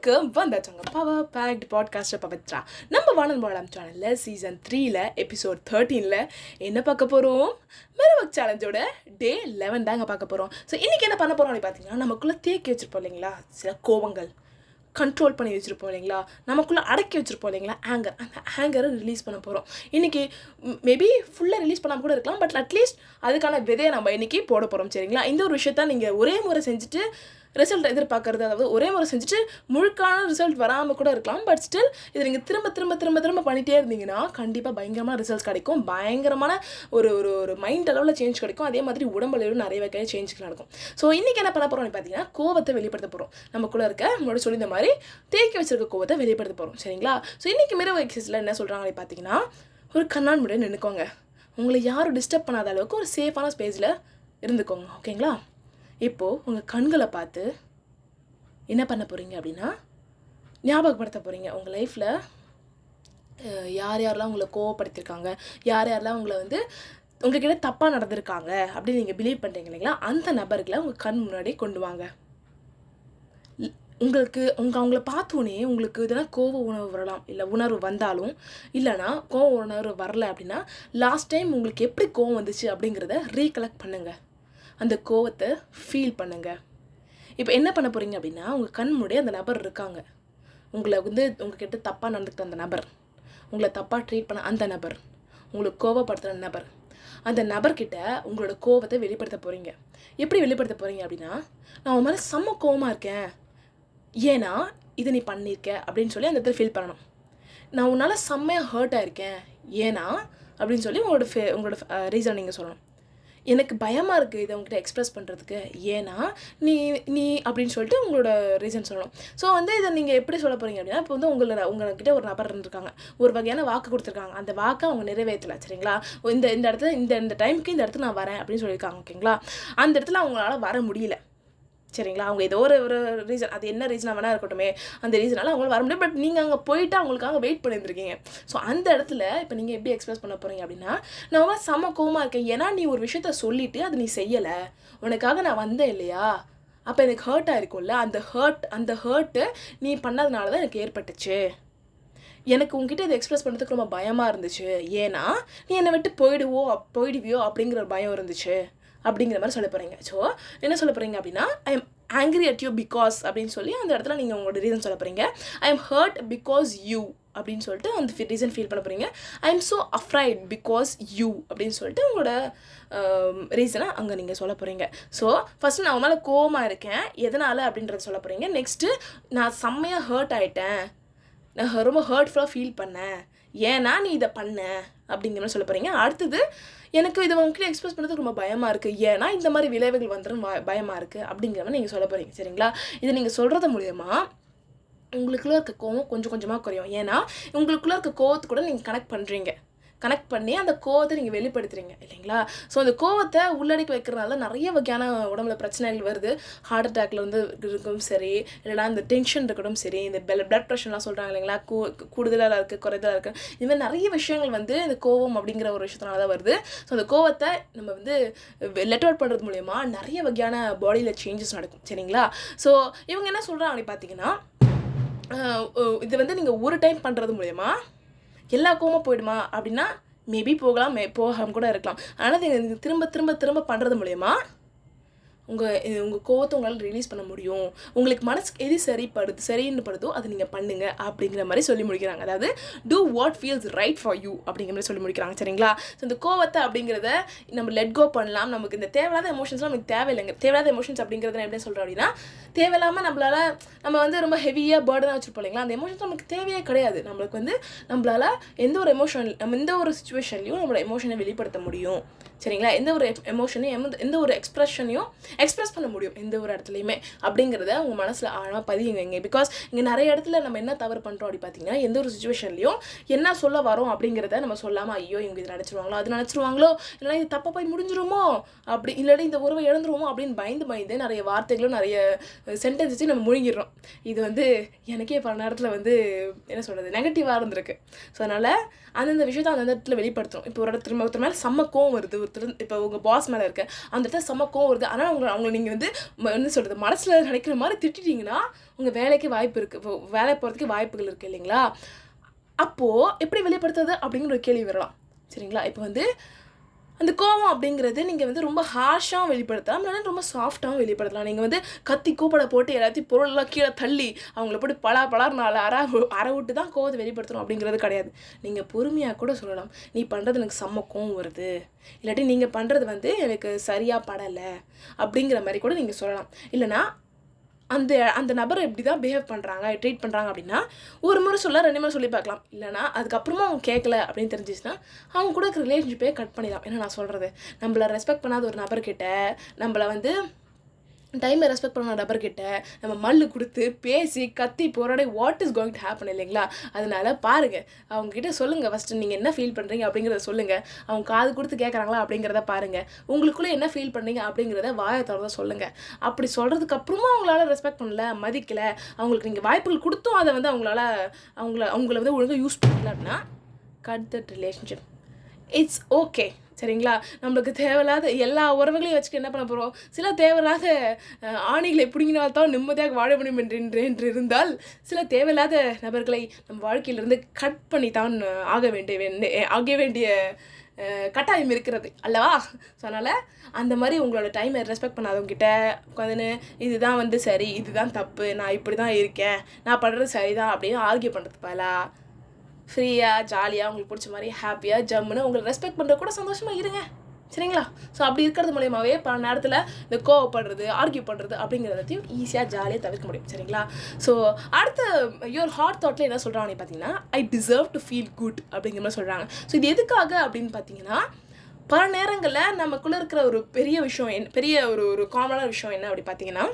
Welcome வந்தாச்சுங்க power fact podcaster Pavithra. நம்ம வானல் போலாம் சேனலில் சீசன் 3ல் எபிசோட் 13ல் என்ன பார்க்க போகிறோம்? மிரவக் சேலஞ்சோட டே 11 தாங்க பார்க்க போகிறோம். ஸோ இன்றைக்கி என்ன பண்ண போகிறோம் அப்படின்னு பார்த்தீங்கன்னா, நமக்குள்ளே தேக்கி வச்சுருப்போம் இல்லைங்களா சில கோபங்கள், கண்ட்ரோல் பண்ணி வச்சுருப்போம் இல்லைங்களா, நமக்குள்ளே அடக்கி வச்சுருப்போம் இல்லைங்களா ஆங்கர், அந்த ஆங்கரை ரிலீஸ் பண்ண போகிறோம். இன்றைக்கி மேபி ஃபுல்லாக ரிலீஸ் பண்ணாமல் கூட இருக்கலாம், பட் அட்லீஸ்ட் அதுக்கான விதையை நம்ம இன்றைக்கி போட போகிறோம். சரிங்களா? இந்த ஒரு விஷயத்த நீங்கள் ஒரே முறை செஞ்சுட்டு ரிசல்ட் எதிர்பார்க்கறது, அதாவது ஒரே முறை செஞ்சுட்டு முழுக்கான ரிசல்ட் வராமல் கூட இருக்கலாம், பட் ஸ்டில் இதை நீங்கள் திரும்ப பண்ணிகிட்டே இருந்தீங்கன்னா கண்டிப்பாக பயங்கரமான ரிசல்ட்ஸ் கிடைக்கும், பயங்கரமான ஒரு ஒரு ஒரு மைண்ட் அளவில் சேஞ்ச் கிடைக்கும், அதே மாதிரி உடம்புலையும் நிறைய வகையான சேஞ்ச் நடக்கும். ஸோ இன்றைக்கி என்ன பண்ண போகிறோம்னு பார்த்தீங்கன்னா, கோவத்தை வெளிப்படுத்த போகிறோம். நமக்குள்ளே இருக்க முன்னாடி சொல்லி இந்த மாதிரி தேக்கி வச்சிருக்க கோவத்தை வெளிப்படுத்த போகிறோம். சரிங்களா? ஸோ இன்றைக்கி மிரவ் எக்ஸசைஸில் என்ன சொல்கிறாங்க பார்த்தீங்கன்னா, ஒரு கண்ணாடி முன்னாடி நின்றுக்கோங்க, உங்களை யாரும் டிஸ்டர்ப் பண்ணாத அளவுக்கு ஒரு சேஃபான ஸ்பேஸில் இருந்துக்கோங்க. ஓகேங்களா? இப்போது உங்கள் கண்களை பார்த்து என்ன பண்ண போகிறீங்க அப்படின்னா, ஞாபகப்படுத்த போகிறீங்க உங்கள் லைஃப்பில் யார் யாரெல்லாம் உங்களை கோவப்படுத்தியிருக்காங்க, யார் யாரெல்லாம் உங்களை உங்கள்கிட்ட தப்பாக நடந்திருக்காங்க அப்படின்னு நீங்கள் பிலீவ் பண்ணுறீங்க இல்லைங்களா, அந்த நபர்களை உங்கள் கண் முன்னாடி கொண்டு வாங்க. உங்களுக்கு அவங்கள பார்த்தோன்னே உங்களுக்கு இதெல்லாம் கோவ உணர்வு வரலாம், இல்லை உணர்வு வந்தாலும், இல்லைனா கோவ உணர்வு வரல அப்படின்னா லாஸ்ட் டைம் உங்களுக்கு எப்படி கோவம் வந்துச்சு அப்படிங்கிறத ரீகலெக்ட் பண்ணுங்கள், அந்த கோவத்தை ஃபீல் பண்ணுங்கள். இப்போ என்ன பண்ண போகிறீங்க அப்படின்னா, உங்கள் கண் முன்னாடி அந்த நபர் இருக்காங்க, உங்களை உங்ககிட்ட தப்பாக நடந்துக்கிட்ட அந்த நபர், உங்களை தப்பாக ட்ரீட் பண்ண அந்த நபர், உங்களுக்கு கோவப்படுத்துகிற நபர், அந்த நபர்கிட்ட உங்களோட கோவத்தை வெளிப்படுத்த போகிறீங்க. எப்படி வெளிப்படுத்த போகிறீங்க அப்படின்னா, நான் உன் மேலே செம்ம கோவமாக இருக்கேன், ஏன்னா இதை நீ பண்ணியிருக்க அப்படின்னு சொல்லி அந்த இடத்துல ஃபீல் பண்ணணும். நான் உன்னால் செம்மையாக ஹர்ட் ஆகிருக்கேன், ஏன்னா அப்படின்னு சொல்லி உங்களோட ரீசன் நீங்கள் சொல்லணும். எனக்கு பயமாக இருக்குது இதை உங்கள்கிட்ட எக்ஸ்ப்ரெஸ் பண்ணுறதுக்கு, ஏன்னா நீ அப்படின்னு சொல்லிட்டு உங்களோட ரீசன் சொல்லணும். ஸோ இதை நீங்கள் எப்படி சொல்ல போகிறீங்க அப்படின்னா, இப்போ உங்கள்கிட்ட ஒரு நபர் இருந்திருக்காங்க, ஒரு வகையான வாக்கு கொடுத்துருக்காங்க, அந்த வாக்கை அவங்க நிறைவேற்றலை. சரிங்களா? இந்த இடத்துல இந்த டைமுக்கு இந்த இடத்துல நான் வரேன் அப்படின்னு சொல்லியிருக்காங்க. ஓகேங்களா? அந்த இடத்துல அவங்களால வர முடியல. சரிங்களா? அவங்க ஏதோ ஒரு ரீசன், அது என்ன ரீசனாக வேணா இருக்கட்டுமே, அந்த ரீசனால் அவங்களால வர முடியும், பட் நீங்கள் அங்கே போயிட்டு அவங்களுக்காக வெயிட் பண்ணியிருந்துருக்கீங்க. ஸோ அந்த இடத்துல இப்போ நீங்கள் எப்படி எக்ஸ்பிரஸ் பண்ண போகிறீங்க அப்படின்னா, நான் செம்ம கோவமாக இருக்கேன், ஏன்னா நீ ஒரு விஷயத்த சொல்லிவிட்டு அது நீ செய்யலை, உனக்காக நான் வந்தேன் இல்லையா, அப்போ எனக்கு ஹர்ட் ஆகிருக்கும்ல, அந்த ஹர்ட்டு நீ பண்ணதுனால தான் எனக்கு ஏற்பட்டுச்சு, எனக்கு உங்ககிட்ட இதை எக்ஸ்ப்ரெஸ் பண்ணுறதுக்கு ரொம்ப பயமாக இருந்துச்சு, ஏன்னா நீ என்னை விட்டு போயிடுவியோ அப்படிங்கிற ஒரு பயம் இருந்துச்சு அப்படிங்கிற மாதிரி சொல்ல போகிறீங்க. ஸோ என்ன சொல்ல போகிறீங்க அப்படின்னா, I am angry at you because அப்படின்னு சொல்லி அந்த இடத்துல நீங்கள் உங்களோட ரீசன் சொல்ல போகிறீங்க. I am hurt because you அப்படின்னு சொல்லிட்டு அந்த ரீசன் ஃபீல் பண்ண போகிறீங்க. I am so afraid because you அப்படின்னு சொல்லிட்டு உங்களோட ரீசனை அங்கே நீங்கள் சொல்ல போகிறீங்க. ஸோ ஃபஸ்ட்டு நான் மேலே கோவமாக இருக்கேன், எதனால் அப்படின்றத சொல்ல போகிறீங்க. நெக்ஸ்ட்டு நான் செம்மையாக ஹர்ட் ஆகிட்டேன், நான் ரொம்ப ஹர்ட்ஃபுல்லாக ஃபீல் பண்ணேன், ஏன்னா நீ இதை பண்ண அப்படிங்கிற மாதிரி சொல்ல போகிறீங்க. அடுத்தது, எனக்கு இதை உங்ககிட்ட எக்ஸ்பிரஸ் பண்ணுறதுக்கு ரொம்ப பயமாக இருக்குது, ஏன்னா இந்த மாதிரி விளைவுகள் வந்துடும் பயமாக இருக்குது அப்படிங்கிற மாதிரி நீங்கள் சொல்ல போகிறீங்க. சரிங்களா? இதை நீங்கள் சொல்கிறது மூலயமா உங்களுக்குள்ளே இருக்க கோவம் கொஞ்சம் கொஞ்சமாக குறையும். ஏன்னா உங்களுக்குள்ளே இருக்க கோவத்தை கூட நீங்கள் கனெக்ட் பண்ணி அந்த கோவத்தை நீங்கள் வெளிப்படுத்துறீங்க இல்லைங்களா? ஸோ அந்த கோவத்தை உள்ளடக்கி வைக்கிறதுனால நிறைய வகையான உடம்புல பிரச்சனைகள் வருது. ஹார்ட் அட்டாக்ல இருக்கும் சரி, இல்லைனா இந்த டென்ஷன் இருக்கட்டும் சரி, இந்த பிளட் ப்ரெஷர்லாம் சொல்கிறாங்க இல்லைங்களா, கூடுதலாக இருக்குது, குறைதலாக இருக்குது, இது மாதிரி நிறைய விஷயங்கள் இந்த கோவம் அப்படிங்கிற ஒரு விஷயத்தினால தான் வருது. ஸோ அந்த கோவத்தை நம்ம லெட் அவுட் பண்ணுறது மூலயமா நிறைய வகையான பாடியில் சேஞ்சஸ் நடக்கும். சரிங்களா? ஸோ இவங்க என்ன சொல்கிறாங்க அப்படி பார்த்தீங்கன்னா, இது நீங்கள் ஒரு டைம் பண்ணுறது மூலயமா எல்லா கோவமும் போயிடுமா அப்படின்னா மேபி போகாமல் கூட இருக்கலாம். ஆனால் நீங்கள் திரும்ப பண்ணுறது மூலயமா உங்கள் கோவத்தை உங்களால் ரிலீஸ் பண்ண முடியும். உங்களுக்கு மனசுக்கு எது சரின்னு படுதோ அதை நீங்கள் பண்ணுங்க அப்படிங்கிற மாதிரி சொல்லி முடிக்கிறாங்க. அதாவது do what feels right for you அப்படிங்கிற மாதிரி சொல்லி முடிக்கிறாங்க. சரிங்களா? ஸோ இந்த கோவத்தை அப்படிங்கிறத நம்ம லெட் கோ பண்ணலாம். நமக்கு இந்த தேவையில்லாத எமோஷன்ஸ்லாம் நமக்கு தேவையில்லைங்க. தேவையில்லாத எமோஷன்ஸ் அப்படிங்கிறத எப்படி சொல்கிறோம் அப்படின்னா, தேவையில்லாமல் நம்ம ரொம்ப ஹெவியாக பேர்டனாக வச்சுருப்போம் இல்லைங்களா, அந்த எமோஷன்ஸ் நமக்கு தேவையே கிடையாது. நம்மளால் எந்த ஒரு சுச்சுவேஷன்லையும் நம்மளோட எமோஷனை வெளிப்படுத்த முடியும். சரிங்களா? எந்த ஒரு எமோஷனையும் எந்த ஒரு எக்ஸ்ப்ரெஷனையும் எக்ஸ்ப்ரெஸ் பண்ண முடியும் எந்த ஒரு இடத்துலையுமே அப்படிங்கிறத உங்கள் மனசில் ஆழமாக பதியுங்க. பிகாஸ் இங்கே நிறைய இடத்துல நம்ம என்ன தவறு பண்ணுறோம் அப்படி பார்த்தீங்கன்னா, எந்த ஒரு சுச்சுவேஷன்லையும் என்ன சொல்ல வரோம் அப்படிங்கிறத நம்ம சொல்லாமல், ஐயோ இவங்க இது நினச்சிருவாங்களோ, அது நினச்சிருவாங்களோ, இல்லைனா இது தப்பாக போய் முடிஞ்சிருமோ, அப்படி இல்லாட்டி இந்த உறவை இழந்துருவோமோ அப்படின்னு பயந்து நிறைய வார்த்தைகளும் நிறைய சென்டென்ஸையும் நம்ம முழுங்கிடுறோம். இது எனக்கே பல நேரத்தில் என்ன சொல்கிறது, நெகட்டிவாக இருந்திருக்கு. ஸோ அதனால் அந்தந்த விஷயத்தை அந்த இடத்துல வெளிப்படுத்துகிறோம். இப்போ ஒருத்தர் மேலே செம்ம கோவம் வருது, ஒருத்தர் இப்போ உங்கள் பாஸ் மேலே இருக்க அந்த இடத்துல செம்ம கோவம் வருது, ஆனால் அவங்களை நீங்கள் வந்து என்ன சொல்கிறது மனசில் நினைக்கிற மாதிரி திட்டிட்டிங்கன்னா உங்கள் வேலைக்கு வாய்ப்பு இருக்குது, இப்போ வேலை போகிறதுக்கு வாய்ப்புகள் இருக்குது இல்லைங்களா. அப்போது எப்படி வெளிப்படுத்துறது அப்படிங்கிற ஒரு கேள்வி வரலாம் சரிங்களா. இப்போ வந்து அந்த கோவம் அப்படிங்கிறது நீங்கள் வந்து ரொம்ப ஹார்ஷாக வெளிப்படுத்தலாம், இல்லைன்னா ரொம்ப சாஃப்டாகவும் வெளிப்படுத்தலாம். நீங்கள் வந்து கத்தி கூப்படை போட்டு எல்லாத்தையும் பொருளெல்லாம் கீழே தள்ளி அவங்கள போட்டு பலார் 4 அரை விட்டு தான் கோவத்தை வெளிப்படுத்தணும் அப்படிங்கிறது கிடையாது. நீங்கள் பொறுமையாக கூட சொல்லலாம், நீ பண்ணுறது எனக்கு செம்ம கோவம் வருது, இல்லாட்டி நீங்கள் பண்ணுறது வந்து எனக்கு சரியாக படலை அப்படிங்கிற மாதிரி கூட நீங்கள் சொல்லலாம். இல்லைனா அந்த அந்த நபரை எப்படி தான் பிஹேவ் பண்ணுறாங்க ட்ரீட் பண்ணுறாங்க அப்படின்னா ஒரு முறை சொல்ல 2 முறை சொல்லி பார்க்கலாம். இல்லைனா அதுக்கப்புறமா அவங்க கேட்கல அப்படின்னு தெரிஞ்சிச்சுன்னா அவங்க கூட ரிலேஷன்ஷிப்பே கட் பண்ணிடலாம். ஏன்னா நான் சொல்கிறது நம்மளை ரெஸ்பெக்ட் பண்ணாத ஒரு நபர்கிட்ட நம்மளை வந்து டைமை ரெஸ்பெக்ட் பண்ண நபர்கிட்ட நம்ம மல்லு கொடுத்து பேசி கத்தி போராடி what is going to happen இல்லைங்களா. அதனால பாருங்கள், அவங்ககிட்ட சொல்லுங்கள் ஃபஸ்ட்டு நீங்கள் என்ன ஃபீல் பண்ணுறீங்க அப்படிங்கிறத சொல்லுங்கள், அவங்க காது கொடுத்து கேட்குறாங்களா அப்படிங்கிறத பாருங்கள், உங்களுக்குள்ளே என்ன ஃபீல் பண்ணுறீங்க அப்படிங்கிறத வாயை திறந்து சொல்லுங்கள். அப்படி சொல்கிறதுக்கு அப்புறமா அவங்களால ரெஸ்பெக்ட் பண்ணல மதிக்கலை, அவங்களுக்கு நீங்கள் வாய்ப்புகள் கொடுத்தும் அதை வந்து அவங்கள வந்து ஒழுங்காக யூஸ் பண்ணல அப்படின்னா cut that relationship. It's okay சரிங்களா. நம்மளுக்கு தேவையில்லாத எல்லா உறவுகளையும் வச்சுக்க என்ன பண்ண போகிறோம், சில தேவையில்லாத ஆணிகளை பிடிங்கினால்தான் நிம்மதியாக வாழ முடியும் என்று இருந்தால் சில தேவையில்லாத நபர்களை நம்ம வாழ்க்கையிலிருந்து கட் பண்ணி தான் ஆக வேண்டிய கட்டாயம் இருக்கிறது அல்லவா. ஸோ அதனால் அந்த மாதிரி உங்களோட டைமை ரெஸ்பெக்ட் பண்ணாதவங்ககிட்ட உட்காந்துன்னு இதுதான் வந்து சரி, இதுதான் தப்பு, நான் இப்படி தான் இருக்கேன், நான் பண்ணுறது சரிதான் அப்படின்னு ஆர்கியூ பண்ணுறது பலா ஃப்ரீயாக ஜாலியாக உங்களுக்கு பிடிச்ச மாதிரி ஹாப்பியாக ஜம்முன்னு உங்களை ரெஸ்பெக்ட் பண்ணுற கூட சந்தோஷமாக இருங்க சரிங்களா. ஸோ அப்படி இருக்கிறது மூலியமாகவே பல நேரத்தில் இந்த கோவப்படுறது ஆர்கியூ பண்ணுறது அப்படிங்கிறதையும் ஈஸியாக ஜாலியாக தவிர்க்க முடியும் சரிங்களா. ஸோ அடுத்த யுவர் ஹார்ட் தாட்டில் என்ன சொல்கிறாங்க பார்த்தீங்கன்னா I deserve to feel good அப்படிங்கிற மாதிரி சொல்கிறாங்க. ஸோ இது எதுக்காக அப்படின்னு பார்த்தீங்கன்னா பல நேரங்களில் நமக்குள்ளே இருக்கிற ஒரு பெரிய விஷயம் பெரிய ஒரு காமனான விஷயம் என்ன அப்படி பார்த்தீங்கன்னா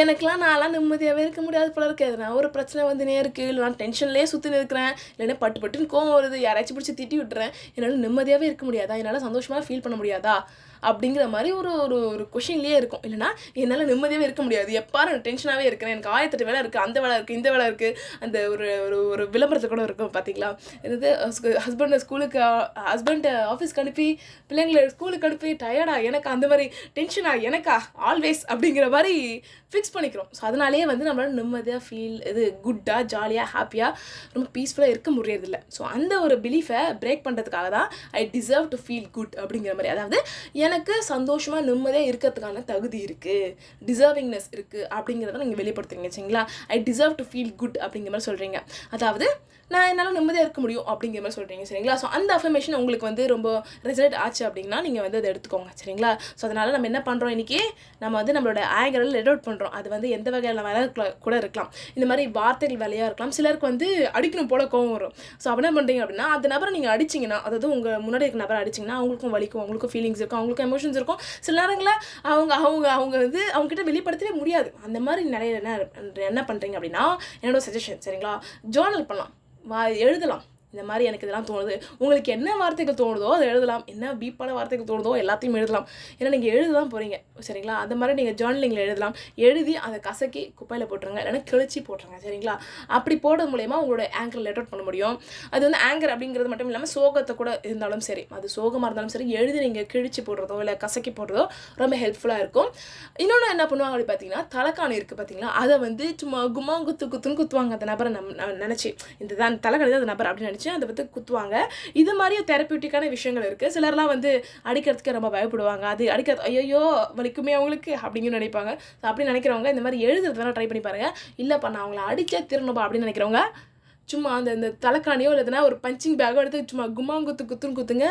எனக்கெலாம் நான்லாம் நிம்மதியாகவே இருக்க முடியாது போல இருக்குது, எதுனா ஒரு பிரச்சனை வந்துனே இருக்குது, இல்லை நான் டென்ஷன்லேயே சுற்றின்னு இருக்கிறேன், இல்லைன்னா பட்டுன்னு கோவம் வருது, யாராச்சும் பிடிச்சி திட்டி விட்டுறேன், என்னால் நிம்மதியாகவே இருக்க முடியாதா, என்னால் சந்தோஷமாக ஃபீல் பண்ண முடியாதா அப்படிங்கிற மாதிரி ஒரு கொஷின்லேயே இருக்கும். இல்லைனா என்னால் நிம்மதியாகவே இருக்க முடியாது, எப்போ நான் டென்ஷனாகவே இருக்கிறேன், எனக்கு 1008 வேலை இருக்குது, அந்த வேலை இருக்குது, இந்த வேலை இருக்குது. அந்த ஒரு விளம்பரத்தை கூட இருக்கும் பார்த்தீங்களா, என்னது ஹஸ்பண்டை ஆஃபீஸ்க்கு அனுப்பி பிள்ளைங்களை ஸ்கூலுக்கு அனுப்பி டயர்டா எனக்கு அந்த மாதிரி டென்ஷனா எனக்கா ஆல்வேஸ் அப்படிங்கிற மாதிரி ஃபிக்ஸ் பண்ணிக்கிறோம். ஸோ அதனாலேயே வந்து நம்மளால நிம்மதியாக ஃபீல் குட்டாக ஜாலியாக ஹாப்பியாக ரொம்ப பீஸ்ஃபுல்லாக இருக்க முடியறதில்ல. ஸோ அந்த ஒரு பிலீஃபை பிரேக் பண்ணுறதுக்காக தான் I deserve to feel good அப்படிங்கிற மாதிரி, அதாவது எனக்கு சந்தோஷமாக நிம்மதியாக இருக்கிறதுக்கான தகுதி இருக்குது, டிசர்விங்னஸ் இருக்குது அப்படிங்கிறத நீங்கள் வெளிப்படுத்துறீங்க சரிங்களா. I deserve to feel good அப்படிங்கிற மாதிரி சொல்கிறீங்க, அதாவது நான் என்னால் நிம்மதியாக இருக்க முடியும் அப்படிங்கிற மாதிரி சொல்கிறீங்க சரிங்களா. ஸோ அந்த அஃபர்மேஷன் உங்களுக்கு வந்து ரொம்ப ரிசல்ட் ஆச்சு அப்படின்னா நீங்கள் வந்து அதை எடுத்துக்கோங்க சரிங்களா. ஸோ அதனால் நம்ம என்ன பண்ணுறோம் இன்றைக்கி, நம்ம வந்து நம்மளோட ஆங்கரில் லெட் அவுட் பண்ணுறோம். அது வந்து எந்த வகையான வேலை கூட இருக்கலாம், இந்த மாதிரி வார்த்தைகள் வேலையாக இருக்கலாம், சிலருக்கு வந்து அடிக்கணும் போல கோவம் வரும். ஸோ அப்படி என்ன பண்ணுறீங்க அப்படின்னா அந்த நபரை நீங்கள் அடிச்சிங்கன்னா, அதாவது உங்கள் முன்னாடி இருக்க நபரை அடிச்சிங்கன்னா அவங்களுக்கும் வலிக்கும், அவங்களுக்கும் ஃபீலிங்ஸ் இருக்கும், அவங்களுக்கும் எமோஷன்ஸ் இருக்கும். சில நேரங்களில் அவங்க வந்து அவங்ககிட்ட வெளிப்படுத்தவே முடியாது. அந்த மாதிரி நிறைய என்ன பண்ணுறீங்க அப்படின்னா என்னோட சஜஷன் சரிங்களா, ஜேர்னல் பண்ணலாம், எழுதலாம். இந்த மாதிரி எனக்கு இதெல்லாம் தோணுது, உங்களுக்கு என்ன வார்த்தைகள் தோணுதோ அதை எழுதலாம், என்ன பீப்பான வார்த்தைகள் தோணுதோ எல்லாத்தையும் எழுதலாம். ஏன்னா நீங்கள் எழுத தான் போகிறீங்க சரிங்களா. அந்த மாதிரி நீங்கள் ஜேர்னலிங்கில் எழுதலாம், எழுதி அதை கசக்கி குப்பையில் போட்டுருங்க, இல்லைன்னா கிழிச்சி போட்டுருங்க சரிங்களா. அப்படி போடுறது மூலயமா உங்களோட ஆங்கரை லெட் அவுட் பண்ண முடியும். அது வந்து ஆங்கர் அப்படிங்கிறது மட்டும் இல்லாமல் சோகத்தை கூட இருந்தாலும் சரி, அது சோகமாக இருந்தாலும் சரி, எழுதி நீங்கள் கிழிச்சி போடுறதோ இல்லை கசக்கி போடுறதோ ரொம்ப ஹெல்ப்ஃபுல்லாக இருக்கும். இன்னொன்று என்ன பண்ணுவாங்க அப்படி பார்த்தீங்கன்னா தலைக்காணி இருக்குது பார்த்தீங்களா, அதை வந்து சும்மா கும்மா குத்துன்னு குத்துவாங்க அந்த நபரை நினச்சி, இந்த தான் தலைக்காணி தான் அந்த நபர் அப்படின்னு நினச்சி அதை பற்றி குத்துவாங்க. இது மாதிரி தெரப்பியூட்டிக்கான விஷயங்கள் இருக்குது. சிலர்லாம் வந்து அடிக்கிறதுக்கு ரொம்ப பயப்படுவாங்க, அது அடிக்கிறது ஐயோ வலிக்குமே அவங்களுக்கு அப்படிங்கிற நினைப்பாங்க. அப்படி நினைக்கிறவங்க இந்த மாதிரி எழுதுறதுலாம் ட்ரை பண்ணி பாருங்கள். இல்லைப்பா நான் அவங்கள அடித்தே திரும்பா அப்படின்னு நினைக்கிறவங்க சும்மா அந்த தலைக்காணியோ இல்லைன்னா ஒரு பஞ்சிங் பேக்கோ எடுத்து சும்மா குத்துன்னு குத்துங்க,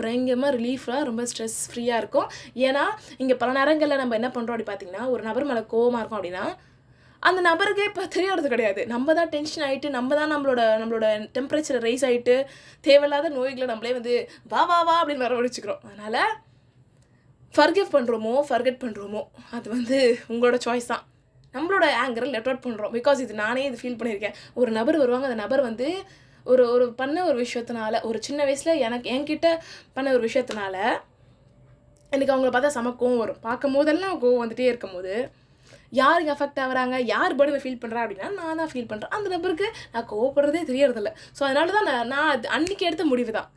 பயங்கரமாக ரிலீஃபாக ரொம்ப ஸ்ட்ரெஸ் ஃப்ரீயாக இருக்கும். ஏன்னா இங்கே பல நேரங்களில் நம்ம என்ன பண்ணுறோம் அப்படி பார்த்தீங்கன்னா ஒரு நபர் மேலே கோவமாக இருக்கும் அப்படின்னா அந்த நபருக்கே இப்போ தெரியறது கிடையாது, நம்ம தான் டென்ஷன் ஆகிட்டு நம்ம தான் நம்மளோட டெம்பரேச்சர் ரைஸ் ஆகிட்டு தேவையில்லாத நோய்களை நம்மளே வந்து வா அப்படின்னு வரவழைச்சிக்கிறோம். அதனால் ஃபர்கெட் பண்ணுறோமோ அது வந்து உங்களோட சாய்ஸ் தான். நம்மளோட ஆங்கரை லெட் அவுட் பண்ணுறோம், பிகாஸ் இது நானே இது ஃபீல் பண்ணியிருக்கேன். ஒரு நபர் வருவாங்க, அந்த நபர் வந்து ஒரு பண்ண ஒரு விஷயத்தினால, ஒரு சின்ன வயசில் என்கிட்ட பண்ண ஒரு விஷயத்தினால எனக்கு அவங்கள பார்த்தா செம கோவம் வரும். பார்க்கும் போதெல்லாம் கோவம் வந்துகிட்டே இருக்கும் போது யாருக்கு அஃபெக்ட் ஆகிறாங்க, யார் பர்டனை ஃபீல் பண்ணுறேன் அப்படின்னா நான் தான் ஃபீல் பண்ணுறேன். அந்த நபருக்கு நான் கோவப்படுறதே தெரியறதில்ல. ஸோ அதனால தான் நான் அன்றைக்கி எடுத்த முடிவு தான்,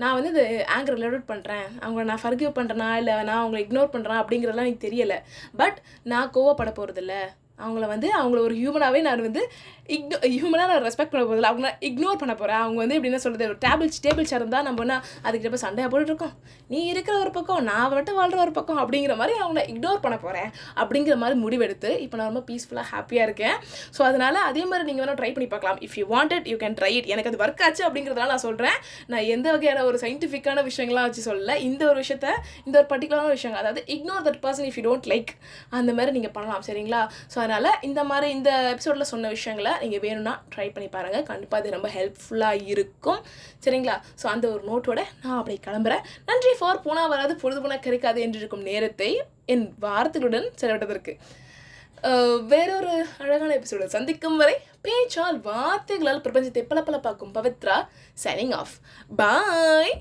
நான் வந்து இந்த ஆங்கர் ரிலேட் பண்ணுறேன், அவங்கள நான் ஃபர்கிவ் பண்ணுறேனா இல்லை நான் அவங்கள இக்னோர் பண்ணுறேன் அப்படிங்கிறதெல்லாம் எனக்கு தெரியலை. பட் நான் கோவப்பட போகிறதில்ல, அவங்கள ஒரு ஹியூமனாகவே நான் வந்து ஹியூமனாக நான் ரெஸ்பெக்ட் பண்ண போதில்லை, அவங்க நான் இக்னோர் பண்ண போகிறேன். அவங்க வந்து எப்படின்னா சொல்கிறது, ஒரு டேபிள் சேர் இருந்தால் நம்ம என்ன அதுக்கிட்ட சண்டையாக போட்டுட்ருக்கோம், நீ இருக்கிற ஒரு பக்கம் நான் மட்டும் வாழ்கிற ஒரு பக்கம் அப்படிங்கிற மாதிரி அவங்கள இக்னோர் பண்ண போகிறேன் அப்படிங்கிற மாதிரி முடிவெடுத்து இப்போ நான் ரொம்ப பீஸ்ஃபுல்லாக ஹாப்பியாக இருக்கேன். ஸோ அதனால் அதே மாதிரி நீங்கள் வேணால் ட்ரை பண்ணி பார்க்கலாம். If you want it you can try it. எனக்கு அது ஒர்க் ஆச்சு அப்படிங்கிறதுனால நான் சொல்கிறேன். நான் எந்த வகையான ஒரு சயின்டிஃபிக்கான விஷயங்கள்லாம் வச்சு சொல்லலை. இந்த ஒரு விஷயத்த, இந்த ஒரு பர்டிகுலரான விஷயங்கள், அதாவது ignore that person if you don't like, அந்த மாதிரி நீங்கள் பண்ணலாம். சரிங்களா? ஸோ அதனால் இந்த எபிசோடில் சொன்ன விஷயங்களை நீங்கள் வேணும்னா ட்ரை பண்ணி பாருங்கள். கண்டிப்பாக அது ரொம்ப ஹெல்ப்ஃபுல்லாக இருக்கும். சரிங்களா? ஸோ அந்த ஒரு நோட்டோட நான் அப்படி கிளம்புறேன். நன்றி ஃபார் போனால் வராது பொழுது போனால் கிடைக்காது என்று இருக்கும் நேரத்தை என் வார்த்தைகளுடன் செலவிட்டதற்கு. வேறொரு அழகான எபிசோட சந்திக்கும் வரை பேச்சால் வார்த்தைகளால் பிரபஞ்சத்தை பல பார்க்கும் பவித்ரா சைனிங் ஆஃப். பாய்.